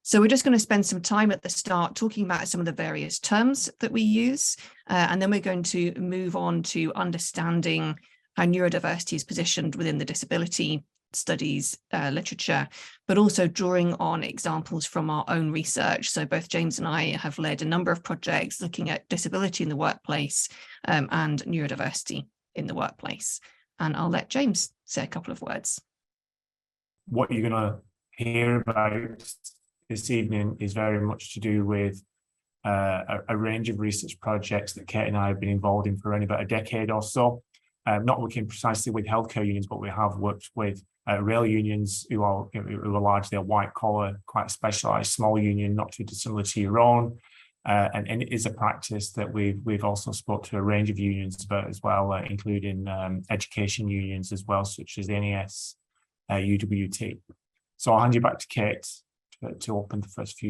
So we're just going to spend some time at the start talking about some of the various terms that we use, and then we're going to move on to understanding how neurodiversity is positioned within the disability studies literature, but also drawing on examples from our own research. So both James and I have led a number of projects looking at disability in the workplace and neurodiversity in the workplace. And I'll let James say a couple of words. What you're going to hear about this evening is very much to do with a range of research projects that Kate and I have been involved in for around about a decade or so. Not working precisely with healthcare unions, but we have worked with rail unions who are largely a white collar, quite specialised small union, not too dissimilar to your own. And it is a practice that we've also spoke to a range of unions about as well, including education unions as well, such as the NES, UWT. So I'll hand you back to Kate to open the first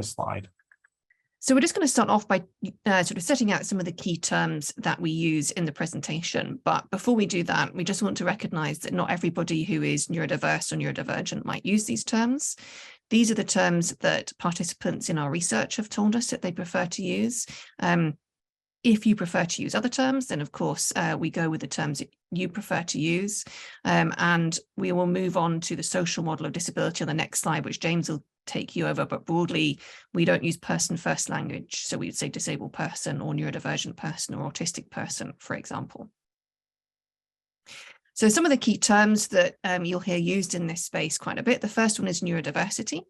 slide. So we're just going to start off by sort of setting out some of the key terms that we use in the presentation. But before we do that, we just want to recognise that not everybody who is neurodiverse or neurodivergent might use these terms. These are the terms that participants in our research have told us that they prefer to use. If you prefer to use other terms, then of course we go with the terms that you prefer to use. And we will move on to the social model of disability on the next slide, which James will take you over. But broadly, we don't use person first language. So we would say disabled person or neurodivergent person or autistic person, for example. So some of the key terms that you'll hear used in this space quite a bit. The first one is neurodiversity.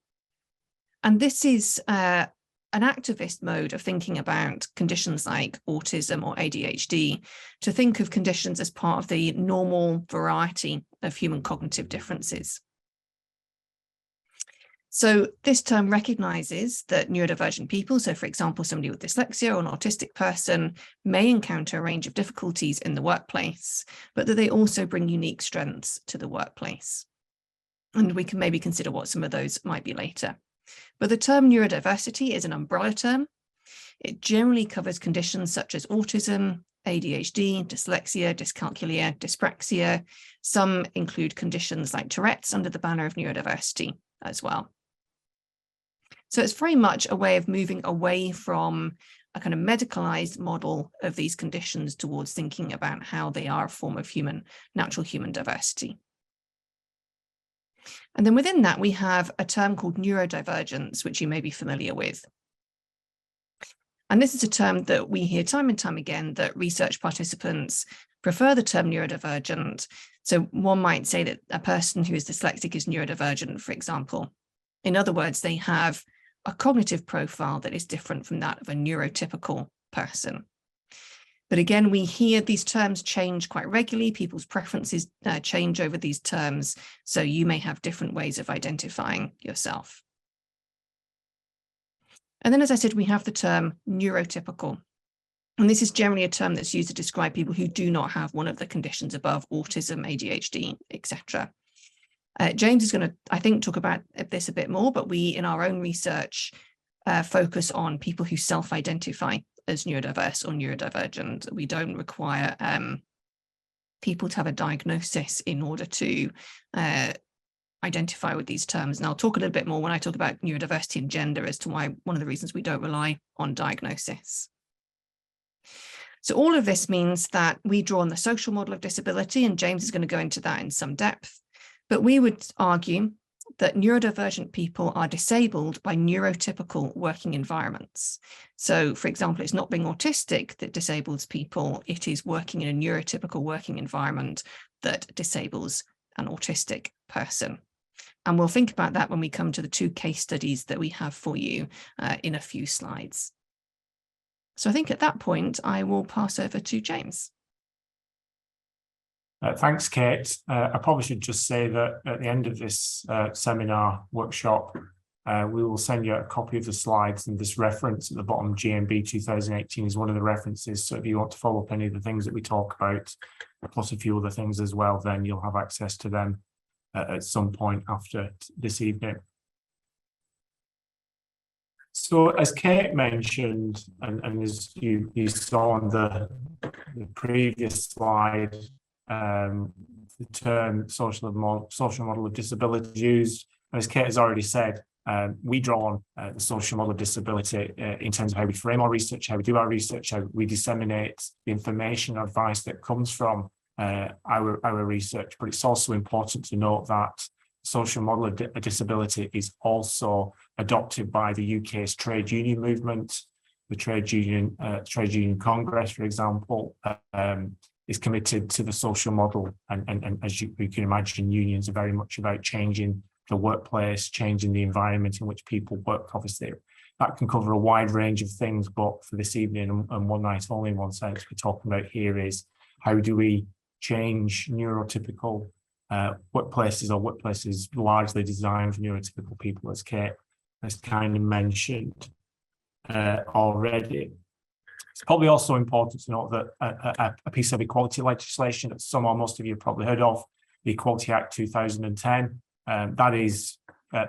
And this is an activist mode of thinking about conditions like autism or ADHD, to think of conditions as part of the normal variety of human cognitive differences. So this term recognises that neurodivergent people, so for example, somebody with dyslexia or an autistic person, may encounter a range of difficulties in the workplace, but that they also bring unique strengths to the workplace. And we can maybe consider what some of those might be later. But the term neurodiversity is an umbrella term. It generally covers conditions such as autism, ADHD, dyslexia, dyscalculia, dyspraxia. Some include conditions like Tourette's under the banner of neurodiversity as well. So it's very much a way of moving away from a kind of medicalized model of these conditions towards thinking about how they are a form of natural human diversity. And then within that, we have a term called neurodivergence, which you may be familiar with. And this is a term that we hear time and time again, that research participants prefer the term neurodivergent. So one might say that a person who is dyslexic is neurodivergent, for example. In other words, they have a cognitive profile that is different from that of a neurotypical person. But again, we hear these terms change quite regularly. People's preferences change over these terms. So you may have different ways of identifying yourself. And then, as I said, we have the term neurotypical. And this is generally a term that's used to describe people who do not have one of the conditions above: autism, ADHD, etc. James is going to, I think, talk about this a bit more, but we, in our own research, focus on people who self-identify as neurodiverse or neurodivergent. We don't require people to have a diagnosis in order to identify with these terms. And I'll talk a little bit more when I talk about neurodiversity and gender as to why one of the reasons we don't rely on diagnosis. So all of this means that we draw on the social model of disability, and James is going to go into that in some depth. But we would argue that neurodivergent people are disabled by neurotypical working environments. So, for example, it's not being autistic that disables people, it is working in a neurotypical working environment that disables an autistic person. And we'll think about that when we come to the two case studies that we have for you in a few slides. So I think at that point, I will pass over to James. Thanks, Kate. I probably should just say that at the end of this seminar workshop, we will send you a copy of the slides, and this reference at the bottom, GMB 2018, is one of the references. So if you want to follow up any of the things that we talk about, plus a few other things as well, then you'll have access to them at some point after this evening. So as Kate mentioned, and as you saw on the previous slide, the term social model of disability is used, and as Kate has already said, We draw on the social model of disability in terms of how we frame our research, how we do our research, how we disseminate the information and advice that comes from our research. But it's also important to note that social model of disability is also adopted by the UK's trade union movement. The Trade Union Congress, for example, is committed to the social model, and as you can imagine, unions are very much about changing the workplace, changing the environment in which people work. Obviously, that can cover a wide range of things, but for this evening and one night only, in one sense, we're talking about here is how do we change neurotypical workplaces, or workplaces largely designed for neurotypical people, as Kate has kind of mentioned already. It's probably also important to note that a piece of equality legislation that some or most of you have probably heard of, the Equality Act 2010, that is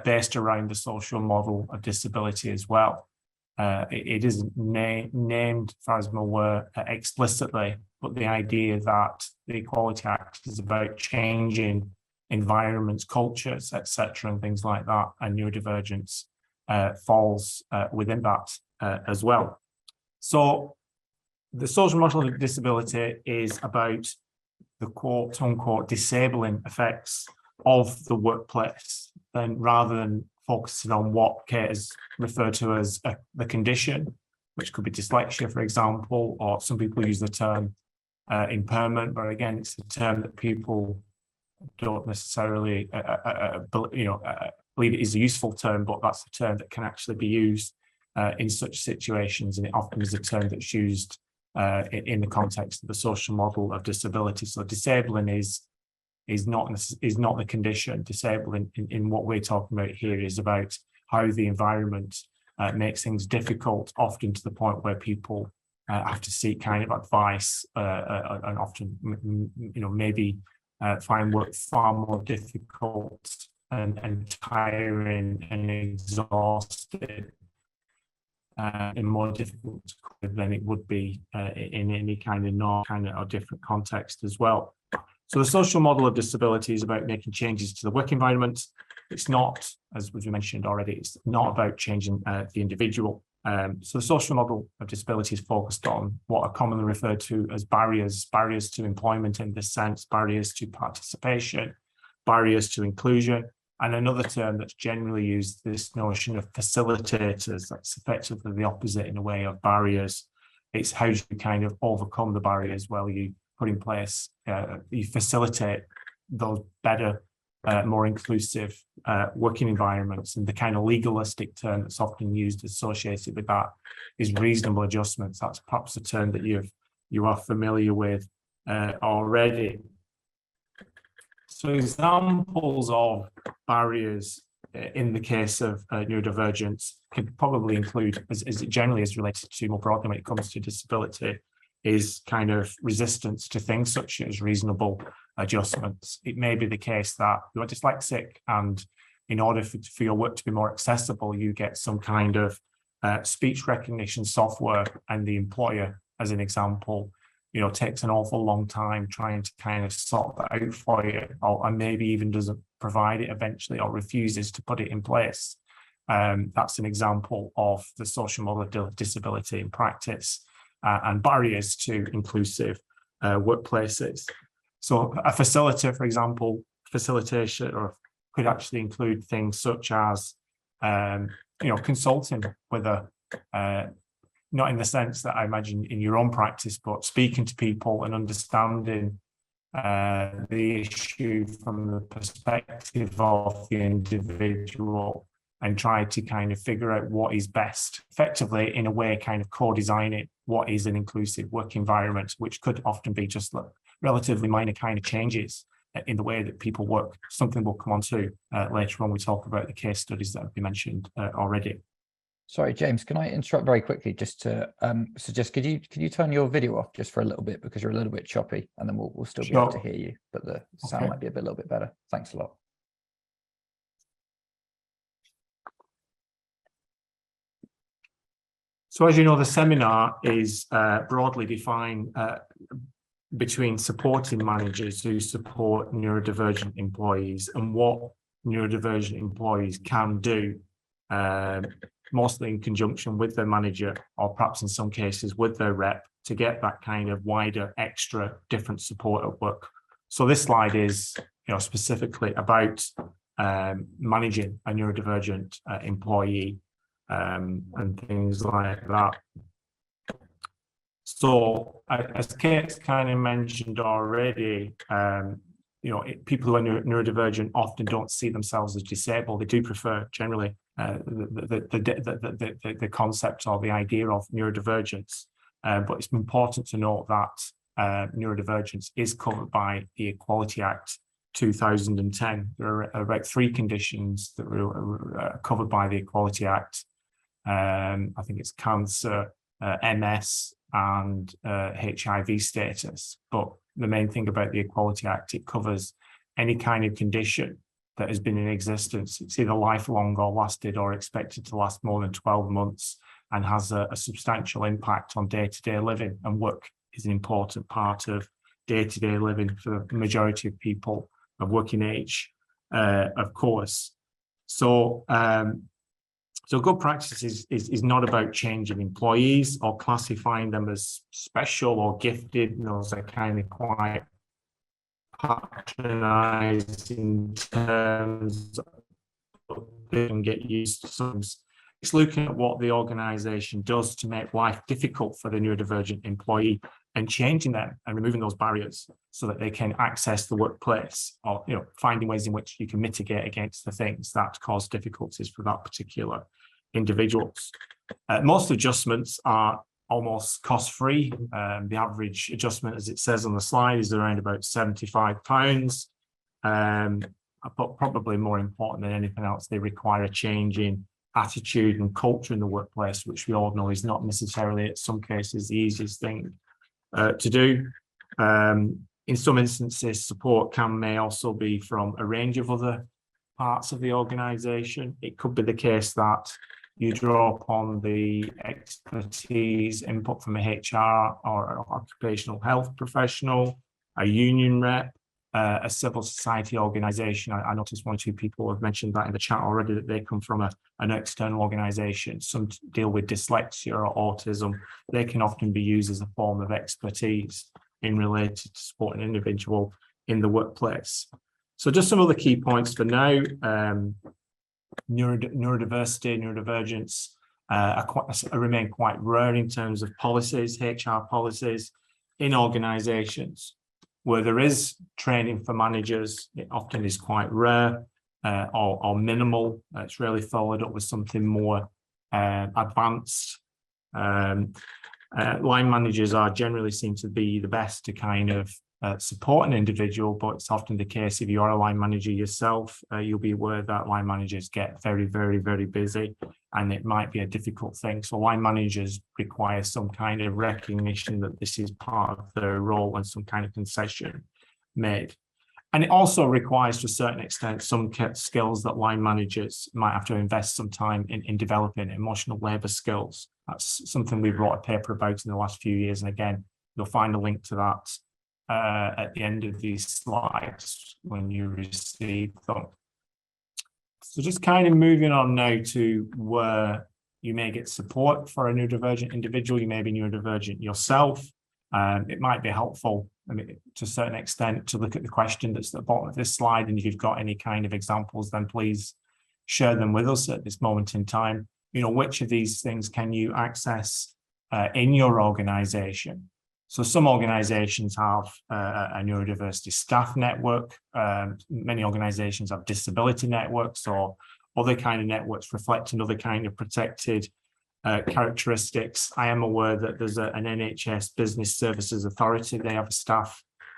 based around the social model of disability as well. It isn't named, as far as I'm aware, explicitly, but the idea that the Equality Act is about changing environments, cultures, etc., and things like that, and neurodivergence falls within that as well. So the social model of disability is about the quote unquote disabling effects of the workplace, then rather than focusing on what Kate has referred to as the condition, which could be dyslexia, for example, or some people use the term impairment, but again, it's a term that people don't necessarily believe it is a useful term, but that's a term that can actually be used in such situations, and it often is a term that's used in the context of the social model of disability. So disabling is not the condition. Disabling in what we're talking about here is about how the environment makes things difficult, often to the point where people have to seek kind of advice and often, maybe find work far more difficult and tiring and exhausted and more difficult than it would be in any kind of or different context as well. So the social model of disability is about making changes to the work environment. It's not, as we mentioned already, it's not about changing the individual. So the social model of disability is focused on what are commonly referred to as barriers to employment in this sense, barriers to participation, barriers to inclusion, and another term that's generally used, this notion of facilitators. That's effectively the opposite in a way of barriers. It's how you kind of overcome the barriers. Well, you put in place, you facilitate those better, more inclusive working environments. And the kind of legalistic term that's often used associated with that is reasonable adjustments. That's perhaps a term that you are familiar with already. So examples of barriers in the case of neurodivergence could probably include, as it generally is related to more broadly when it comes to disability, is kind of resistance to things such as reasonable adjustments. It may be the case that you are dyslexic, and in order for your work to be more accessible, you get some kind of speech recognition software, and the employer, as an example, takes an awful long time trying to kind of sort that out for you, and maybe even doesn't provide it eventually, or refuses to put it in place. That's an example of the social model of disability in practice, and barriers to inclusive workplaces. So a facilitator, for example, facilitation or could actually include things such as, consulting with not in the sense that I imagine in your own practice, but speaking to people and understanding the issue from the perspective of the individual, and try to kind of figure out what is best, effectively in a way kind of co-designing what is an inclusive work environment, which could often be just relatively minor kind of changes in the way that people work, something we'll come on to later on when we talk about the case studies that have been mentioned already. Sorry, James, can I interrupt very quickly just to suggest, could you turn your video off just for a little bit, because you're a little bit choppy, and then we'll still be able to hear you, but the sound might be a little bit better. Thanks a lot. So as you know, the seminar is broadly defined between supporting managers who support neurodivergent employees and what neurodivergent employees can do mostly in conjunction with their manager, or perhaps in some cases with their rep, to get that kind of wider, extra, different support at work. So this slide is, specifically about managing a neurodivergent employee and things like that. So as Kate's kind of mentioned already, people who are neurodivergent often don't see themselves as disabled. They do prefer generally the concept or the idea of neurodivergence. But it's important to note that neurodivergence is covered by the Equality Act 2010. There are about 3 conditions that were covered by the Equality Act. I think it's cancer, MS, and HIV status. But the main thing about the Equality Act, it covers any kind of condition that has been in existence. It's either lifelong or lasted or expected to last more than 12 months and has a substantial impact on day-to-day living, and work is an important part of day-to-day living for the majority of people of working age, of course. So good practice is not about changing employees or classifying them as special or gifted. Those are kind of quite patronizing terms they can get used to. Sometimes it's looking at what the organization does to make life difficult for the neurodivergent employee and changing them and removing those barriers so that they can access the workplace, or finding ways in which you can mitigate against the things that cause difficulties for that particular individuals. Most adjustments are almost cost-free. The average adjustment, as it says on the slide, is around about £75. But probably more important than anything else, they require a change in attitude and culture in the workplace, which we all know is not necessarily, in some cases, the easiest thing to do. In some instances, support may also be from a range of other parts of the organisation. It could be the case that you draw upon the expertise input from a HR or an occupational health professional, a union rep, a civil society organisation. I noticed 1 or 2 people have mentioned that in the chat already, that they come from an external organisation. Some deal with dyslexia or autism. They can often be used as a form of expertise in related to supporting an individual in the workplace. So just some other key points for now. Neurodiversity, neurodivergence remain quite rare in terms of policies, HR policies in organisations. Where there is training for managers, it often is quite rare or minimal. It's rarely followed up with something more advanced. Line managers are generally seen to be the best to kind of support an individual, but it's often the case if you are a line manager yourself, you'll be aware that line managers get very, very, very busy, and it might be a difficult thing. So line managers require some kind of recognition that this is part of their role and some kind of concession made. And it also requires, to a certain extent, some skills that line managers might have to invest some time in developing, emotional labour skills. That's something we've wrote a paper about in the last few years. And again, you'll find a link to that at the end of these slides when you receive them. So just kind of moving on now to where you may get support for a neurodivergent individual. You may be neurodivergent yourself. It might be helpful, to a certain extent, to look at the question that's at the bottom of this slide. And if you've got any kind of examples, then please share them with us at this moment in time. Which of these things can you access in your organization? So some organizations have a neurodiversity staff network. Many organizations have disability networks or other kind of networks reflecting other kind of protected characteristics. I am aware that there's an NHS Business Services Authority. They have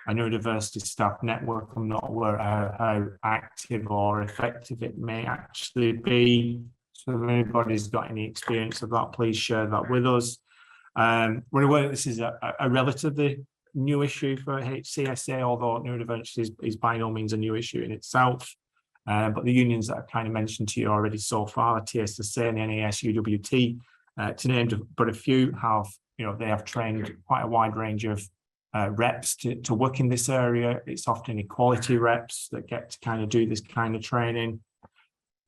a neurodiversity staff network. I'm not aware how active or effective it may actually be. So if anybody's got any experience of that, please share that with us. We're aware this is a relatively new issue for HCSA, although neurodivergence is by no means a new issue in itself. But the unions that I've kind of mentioned to you already so far, TSSA and the NAS UWT, to name but a few, they have trained quite a wide range of reps to work in this area. It's often equality reps that get to kind of do this kind of training.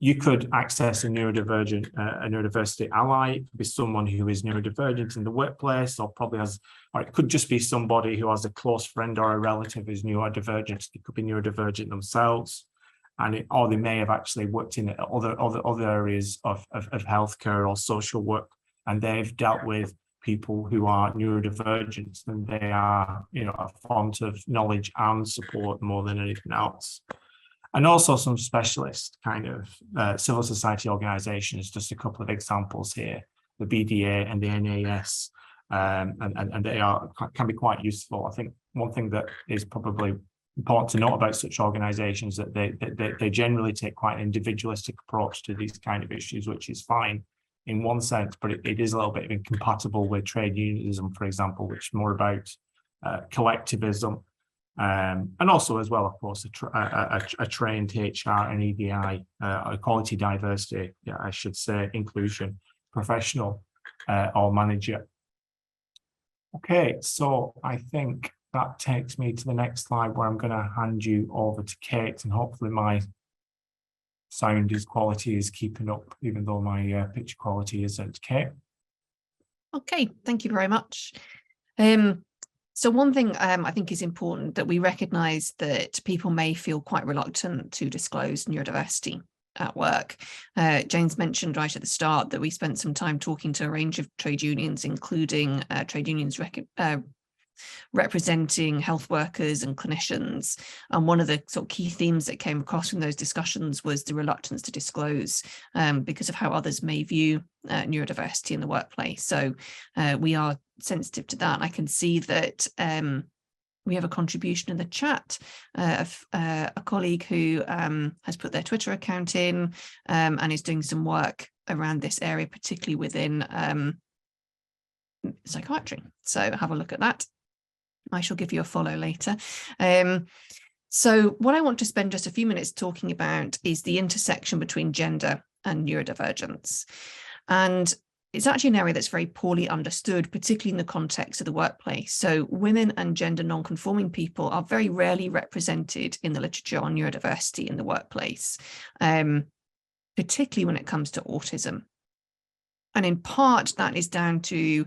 you could access a neurodiversity ally. It could be someone who is neurodivergent in the workplace, or or it could just be somebody who has a close friend or a relative who's neurodivergent. It could be neurodivergent themselves, or they may have actually worked in other areas of healthcare or social work, and they've dealt with people who are neurodivergent, and they are, a font of knowledge and support more than anything else. And also some specialist kind of civil society organizations, just a couple of examples here, the BDA and the NAS, and they can be quite useful. I think one thing that is probably important to note about such organizations that they generally take quite an individualistic approach to these kind of issues, which is fine in one sense, but it is a little bit incompatible with trade unionism, for example, which is more about collectivism. And also as well, of course, a trained HR and EDI, equality, diversity, I should say, inclusion professional or manager. Okay, so I think that takes me to the next slide, where I'm going to hand you over to Kate, and hopefully my sound quality is keeping up, even though my picture quality isn't. Kate? Okay, thank you very much. So one thing I think is important, that we recognise that people may feel quite reluctant to disclose neurodiversity at work. James mentioned right at the start that we spent some time talking to a range of trade unions, including trade unions representing health workers and clinicians. And one of the sort of key themes that came across from those discussions was the reluctance to disclose because of how others may view neurodiversity in the workplace. So we are sensitive to that. I can see that we have a contribution in the chat of a colleague who has put their Twitter account in and is doing some work around this area, particularly within psychiatry. So have a look at that. I shall give you a follow later. So what I want to spend just a few minutes talking about is the intersection between gender and neurodivergence. And it's actually an area that's very poorly understood, particularly in the context of the workplace. So women and gender non-conforming people are very rarely represented in the literature on neurodiversity in the workplace, particularly when it comes to autism. And in part, that is down to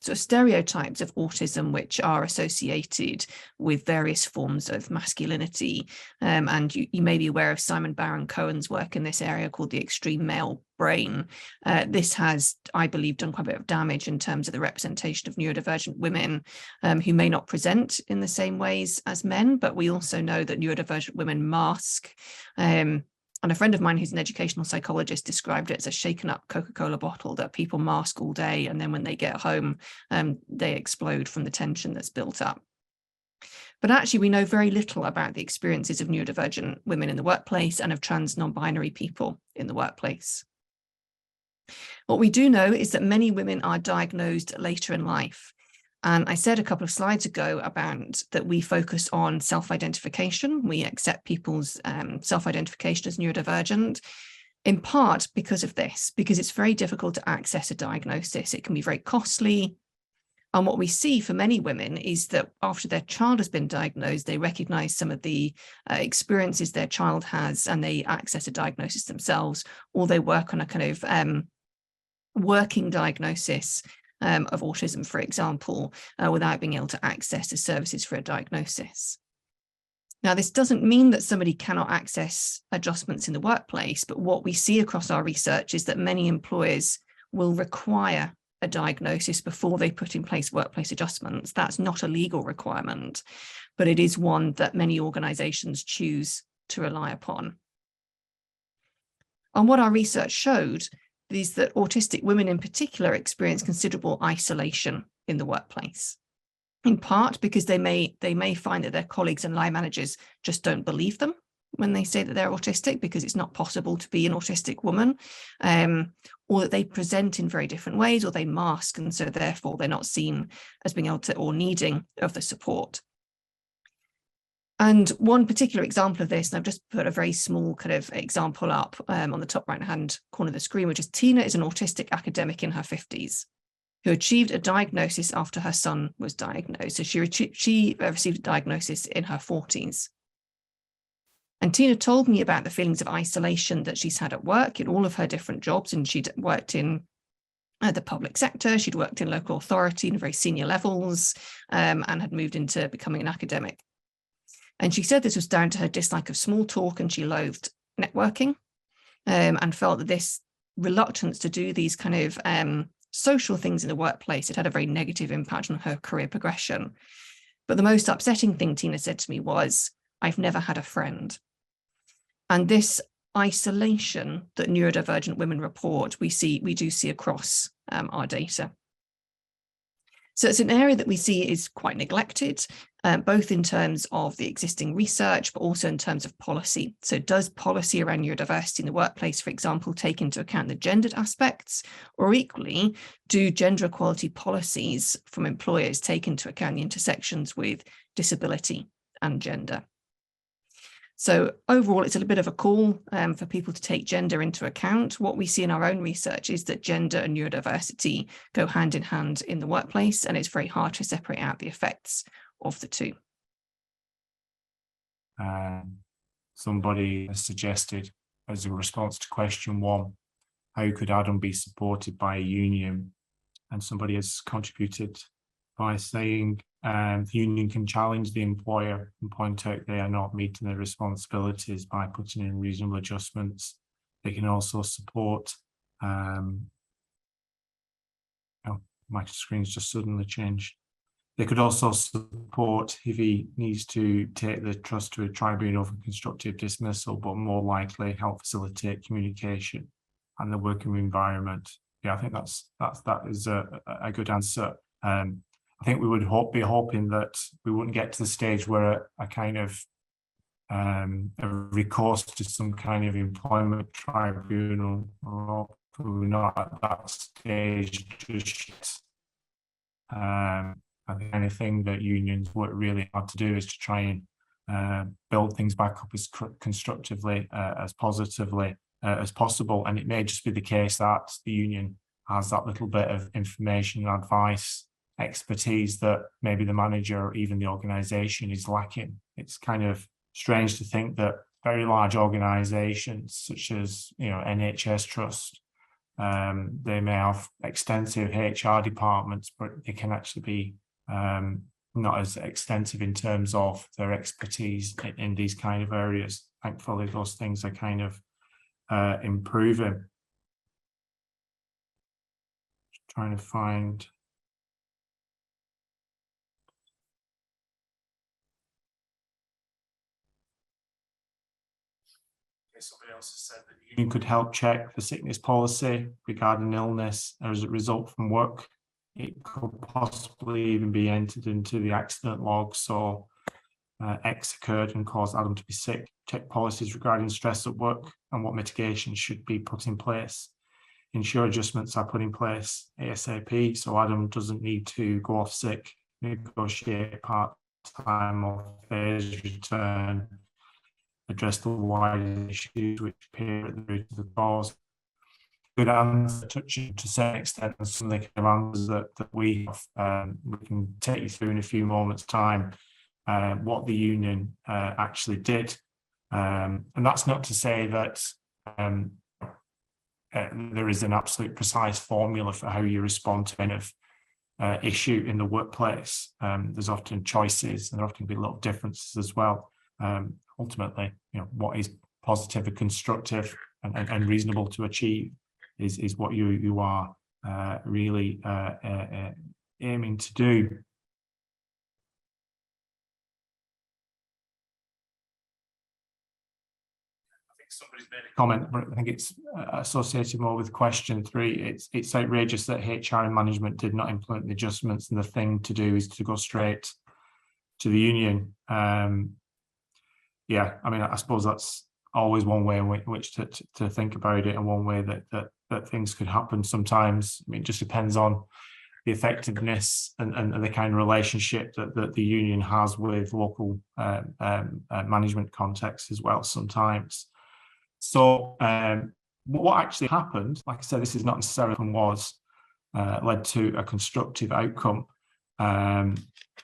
sort of stereotypes of autism, which are associated with various forms of masculinity. And you may be aware of Simon Baron-Cohen's work in this area called the extreme male brain. This has, I believe, done quite a bit of damage in terms of the representation of neurodivergent women who may not present in the same ways as men, but we also know that neurodivergent women mask. And a friend of mine who's an educational psychologist described it as a shaken up Coca-Cola bottle that people mask all day, and then when they get home, they explode from the tension that's built up. But actually, we know very little about the experiences of neurodivergent women in the workplace and of trans non-binary people in the workplace. What we do know is that many women are diagnosed later in life. And I said a couple of slides ago about that we focus on self-identification. We accept people's self-identification as neurodivergent, in part because of this, because it's very difficult to access a diagnosis. It can be very costly. And what we see for many women is that after their child has been diagnosed, they recognize some of the experiences their child has, and they access a diagnosis themselves, or they work on a kind of working diagnosis of autism, for example, without being able to access the services for a diagnosis. Now, this doesn't mean that somebody cannot access adjustments in the workplace, but what we see across our research is that many employers will require a diagnosis before they put in place workplace adjustments. That's not a legal requirement, but it is one that many organizations choose to rely upon. And what our research showed is that autistic women in particular experience considerable isolation in the workplace, in part because they may find that their colleagues and line managers just don't believe them when they say that they're autistic, because it's not possible to be an autistic woman, or that they present in very different ways, or they mask, and so therefore they're not seen as being able to or needing of the support. And one particular example of this, and I've just put a very small kind of example up on the top right-hand corner of the screen, which is Tina is an autistic academic in her 50s who achieved a diagnosis after her son was diagnosed. So she received a diagnosis in her 40s. And Tina told me about the feelings of isolation that she's had at work in all of her different jobs. And she'd worked in the public sector, she'd worked in local authority in very senior levels, and had moved into becoming an academic. And she said this was down to her dislike of small talk, and she loathed networking, and felt that this reluctance to do these kind of social things in the workplace had had a very negative impact on her career progression. But the most upsetting thing Tina said to me was, "I've never had a friend." And this isolation that neurodivergent women report, we do see across our data. So it's an area that we see is quite neglected, both in terms of the existing research, but also in terms of policy. So does policy around neurodiversity in the workplace, for example, take into account the gendered aspects, or equally, do gender equality policies from employers take into account the intersections with disability and gender? So overall, it's a bit of a call for people to take gender into account. What we see in our own research is that gender and neurodiversity go hand in hand in the workplace, and it's very hard to separate out the effects of the two. Somebody has suggested, as a response to question 1, how could Adam be supported by a union? And somebody has contributed by saying the union can challenge the employer and point out they are not meeting their responsibilities by putting in reasonable adjustments. They can also support, oh, my screen's just suddenly changed. They could also support if he needs to take the trust to a tribunal for constructive dismissal, but more likely help facilitate communication and the working environment. Yeah, I think that is a good answer. I think we would be hoping that we wouldn't get to the stage where a kind of a recourse to some kind of employment tribunal, or we're not at that stage just yet. I think anything that unions work really hard to do is to try and build things back up as constructively, as positively as possible. And it may just be the case that the union has that little bit of information and advice, expertise that maybe the manager or even the organization is lacking. It's kind of strange to think that very large organizations such as, NHS Trust, they may have extensive HR departments, but they can actually be not as extensive in terms of their expertise in these kind of areas. Thankfully, those things are kind of improving. Just trying to find. Somebody else has said that the union could help check the sickness policy regarding illness as a result from work. It could possibly even be entered into the accident log. So X occurred and caused Adam to be sick. Check policies regarding stress at work and what mitigation should be put in place. Ensure adjustments are put in place ASAP, so Adam doesn't need to go off sick. Negotiate part-time or phased return. Address the wider issues which appear at the root of the cause. Good answer, touching to a certain extent on some of the kind of answers that we have. We can take you through in a few moments' time what the union actually did. And that's not to say that there is an absolute precise formula for how you respond to any of issue in the workplace. There's often choices, and there often be little differences as well. Ultimately, what is positive and constructive and reasonable to achieve is what you are really aiming to do. I think somebody's made a comment, but I think it's associated more with question 3. It's outrageous that HR and management did not implement the adjustments, and the thing to do is to go straight to the union. Yeah, I mean, I suppose that's always one way in which to think about it, and one way that things could happen sometimes. I mean, it just depends on the effectiveness and the kind of relationship that the union has with local management contexts as well sometimes. So what actually happened, like I said, this is not necessarily led to a constructive outcome.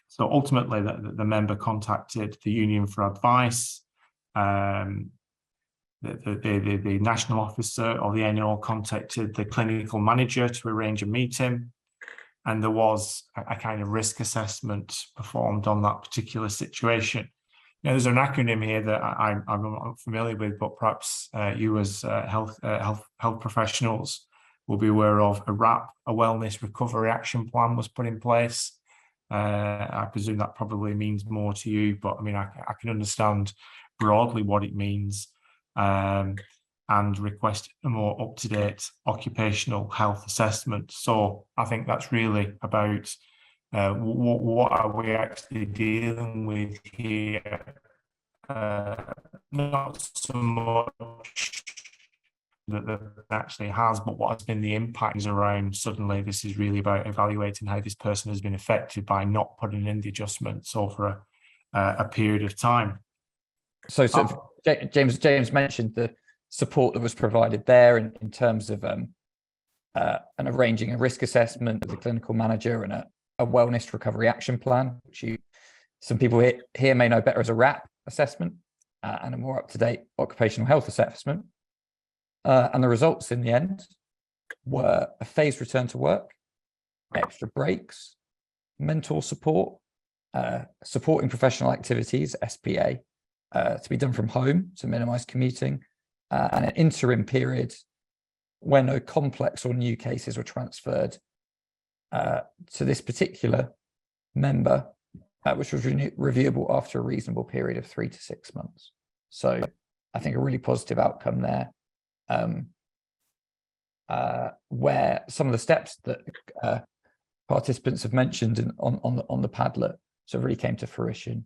So ultimately, the member contacted the union for advice. the national officer or the NO contacted the clinical manager to arrange a meeting, and there was a kind of risk assessment performed on that particular situation. Now, there's an acronym here that I'm not familiar with, but perhaps you as health professionals will be aware of. A WRAP, a Wellness Recovery Action Plan, was put in place. I presume that probably means more to you, but I mean, I can understand broadly what it means, and request a more up-to-date occupational health assessment. So I think that's really about what are we actually dealing with here? Not so much that actually has, but what has been the impacts around. Suddenly, this is really about evaluating how this person has been affected by not putting in the adjustments over a period of time. So James mentioned the support that was provided there in terms of and arranging a risk assessment with the clinical manager and a wellness recovery action plan, which some people here may know better as a WRAP assessment, and a more up-to-date occupational health assessment. And the results in the end were a phased return to work, extra breaks, mentor support, supporting professional activities, SPA, to be done from home to minimize commuting, and an interim period where no complex or new cases were transferred to this particular member, which was reviewable after a reasonable period of 3 to 6 months. So I think a really positive outcome there, where some of the steps that participants have mentioned on the Padlet so really came to fruition.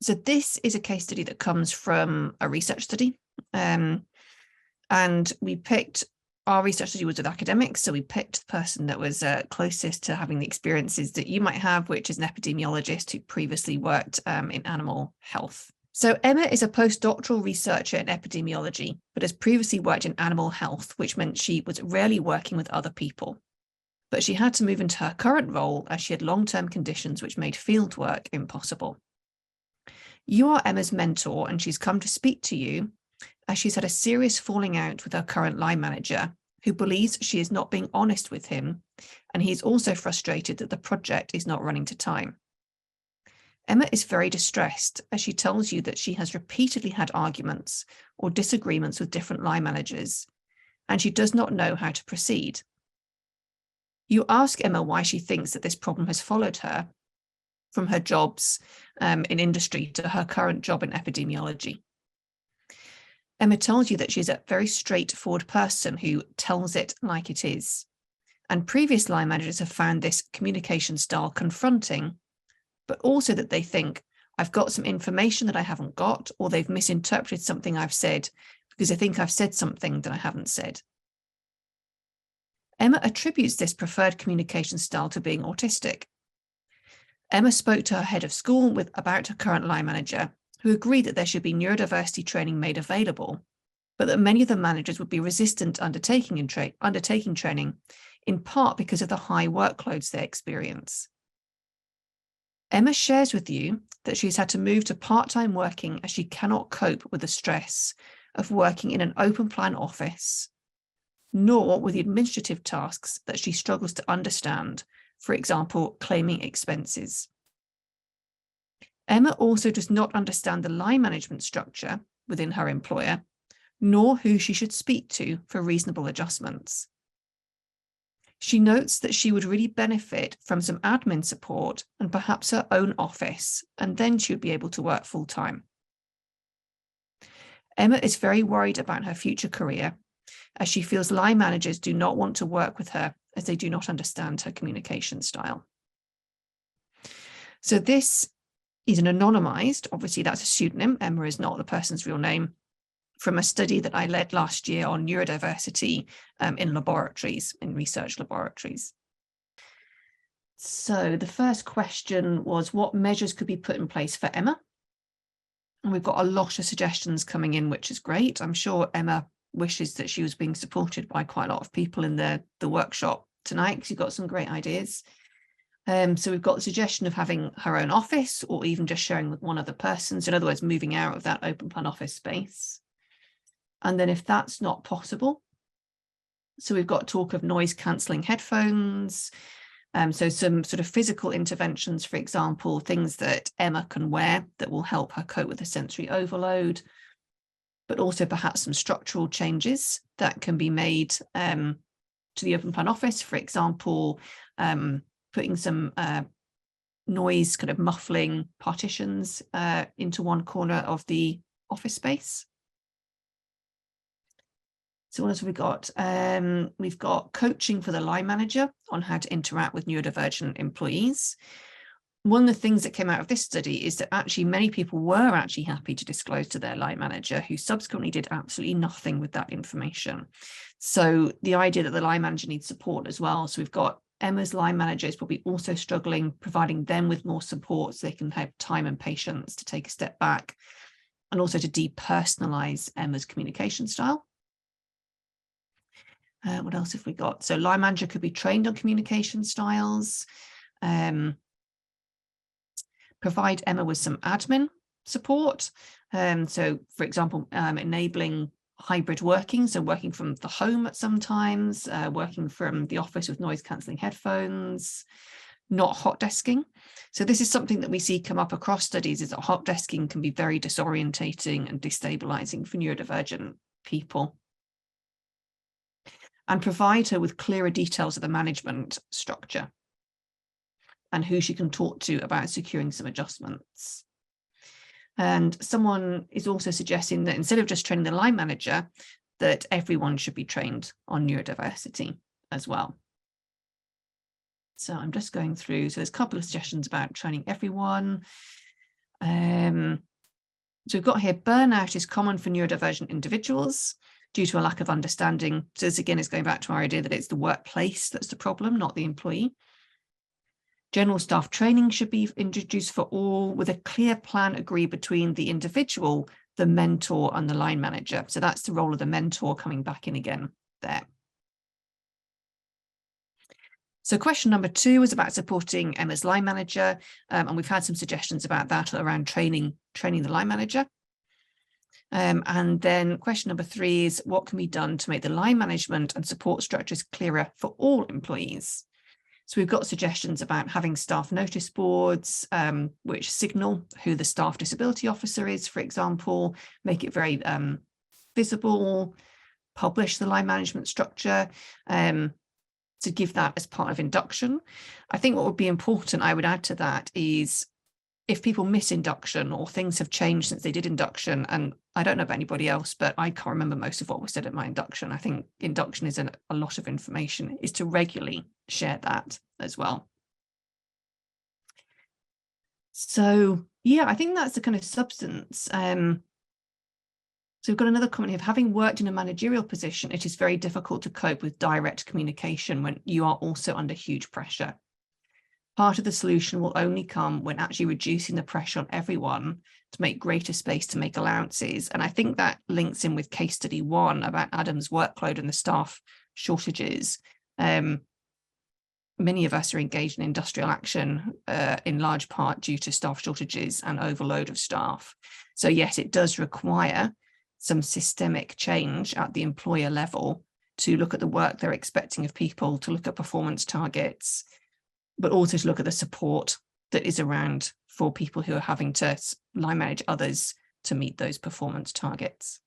So this is a case study that comes from a research study, and we picked, our research study was with academics, so we picked the person that was closest to having the experiences that you might have, which is an epidemiologist who previously worked in animal health. So Emma is a postdoctoral researcher in epidemiology, but has previously worked in animal health, which meant she was rarely working with other people. But she had to move into her current role as she had long-term conditions which made field work impossible. You are Emma's mentor, and she's come to speak to you as she's had a serious falling out with her current line manager, who believes she is not being honest with him, and he's also frustrated that the project is not running to time. Emma is very distressed as she tells you that she has repeatedly had arguments or disagreements with different line managers, and she does not know how to proceed. You ask Emma why she thinks that this problem has followed her from her jobs in industry to her current job in epidemiology. Emma tells you that she's a very straightforward person who tells it like it is. And previous line managers have found this communication style confronting, but also that they think, I've got some information that I haven't got, or they've misinterpreted something I've said because they think I've said something that I haven't said. Emma attributes this preferred communication style to being autistic. Emma spoke to her head of school about her current line manager, who agreed that there should be neurodiversity training made available, but that many of the managers would be resistant to undertaking training, in part because of the high workloads they experience. Emma shares with you that she's had to move to part-time working as she cannot cope with the stress of working in an open plan office, nor with the administrative tasks that she struggles to understand, for example, claiming expenses. Emma also does not understand the line management structure within her employer, nor who she should speak to for reasonable adjustments. She notes that she would really benefit from some admin support and perhaps her own office, and then she would be able to work full-time. Emma is very worried about her future career, as she feels line managers do not want to work with her as they do not understand her communication style. So this is an anonymized, obviously that's a pseudonym, Emma is not the person's real name, from a study that I led last year on neurodiversity in laboratories, in research laboratories. So the first question was, what measures could be put in place for Emma? And we've got a lot of suggestions coming in, which is great. I'm sure Emma wishes that she was being supported by quite a lot of people in the workshop tonight, because you've got some great ideas. So we've got the suggestion of having her own office or even just sharing with one other person. So in other words, moving out of that open plan office space. And then if that's not possible, so we've got talk of noise cancelling headphones. So some sort of physical interventions, for example, things that Emma can wear that will help her cope with the sensory overload, but also perhaps some structural changes that can be made to the open plan office, for example, putting some noise kind of muffling partitions into one corner of the office space. So what else have we got? We've got coaching for the line manager on how to interact with neurodivergent employees. One of the things that came out of this study is that actually many people were actually happy to disclose to their line manager, who subsequently did absolutely nothing with that information. So the idea that the line manager needs support as well. So we've got Emma's line manager is probably also struggling, providing them with more support so they can have time and patience to take a step back, and also to depersonalize Emma's communication style. What else have we got? So line manager could be trained on communication styles, provide Emma with some admin support. So for example, enabling hybrid working, so working from the home at some times, working from the office with noise cancelling headphones, not hot desking. So this is something that we see come up across studies, is that hot desking can be very disorientating and destabilizing for neurodivergent people. And provide her with clearer details of the management structure and who she can talk to about securing some adjustments. And someone is also suggesting that instead of just training the line manager, that everyone should be trained on neurodiversity as well. So I'm just going through, so there's a couple of suggestions about training everyone. So we've got here, burnout is common for neurodivergent individuals due to a lack of understanding. So this again is going back to our idea that it's the workplace that's the problem, not the employee. General staff training should be introduced for all, with a clear plan agreed between the individual, the mentor, and the line manager. So that's the role of the mentor coming back in again there. So question number 2 was about supporting Emma's line manager, and we've had some suggestions about that around training the line manager. And then question number 3 is what can be done to make the line management and support structures clearer for all employees? So we've got suggestions about having staff notice boards, which signal who the staff disability officer is, for example, make it very visible, publish the line management structure, to give that as part of induction. I think what would be important, I would add to that, is if people miss induction or things have changed since they did induction, and I don't know about anybody else, but I can't remember most of what was said at my induction. I think induction is a lot of information, is to regularly share that as well. So yeah, I think that's the kind of substance. So we've got another comment here. Having worked in a managerial position, it is very difficult to cope with direct communication when you are also under huge pressure. Part of the solution will only come when actually reducing the pressure on everyone to make greater space to make allowances. And I think that links in with case study 1 about Adam's workload and the staff shortages. Many of us are engaged in industrial action in large part due to staff shortages and overload of staff. So yes, it does require some systemic change at the employer level to look at the work they're expecting of people, to look at performance targets, but also to look at the support that is around for people who are having to line manage others to meet those performance targets.